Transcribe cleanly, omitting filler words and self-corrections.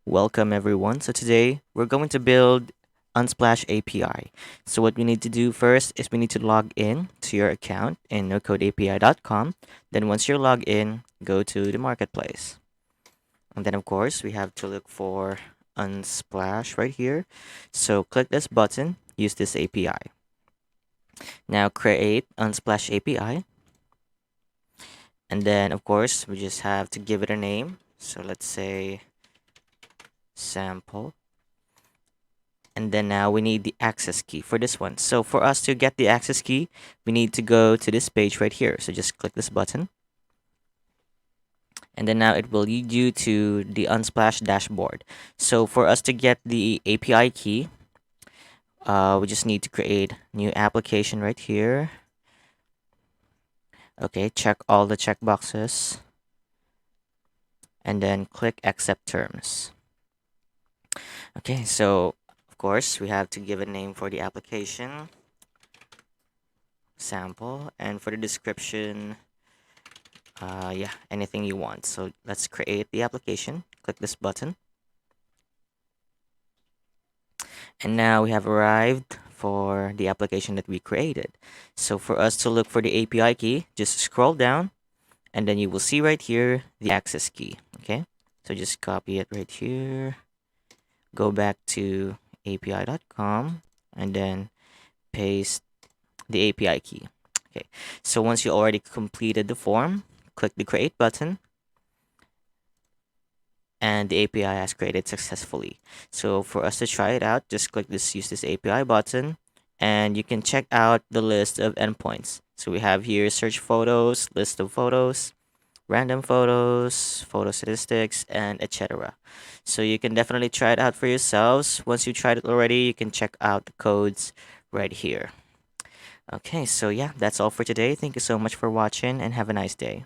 Welcome everyone. So today we're going to build UnSplash API. So what we need to do first is we need to log in to your account in NoCodeAPI.com. Then once you're logged in, go to the marketplace. And then of course we have to look for UnSplash right here. So click this button, use this API. Now create UnSplash API. And then of course we just have to give it a name. So let's say sample. And then now we need the access key for this one. So for us to get the access key, we need to go to this page right here. So just click this button. And then now it will lead you to the Unsplash dashboard. So for us to get the API key, we just need to create new application right here. Okay, check all the checkboxes. And then click accept terms. Okay, so of course we have to give a name for the application. Sample, and for the description, yeah, anything you want. So let's create the application. Click this button, and now we have arrived for the application that we created. So for us to look for the API key, just scroll down, and then you will see right here the access key. Okay, so just copy it right here, go back to api.com, and then paste the API key. Okay, so once you already completed the form, click the create button, and the API has created successfully. So for us to try it out, just click this use this API button, and you can check out the list of endpoints. So we have here search photos, list of photos, random photos, photo statistics, and etc. So you can definitely try it out for yourselves. Once you tried it already, you can check out the codes right here. Okay, so yeah, that's all for today. Thank you so much for watching and have a nice day.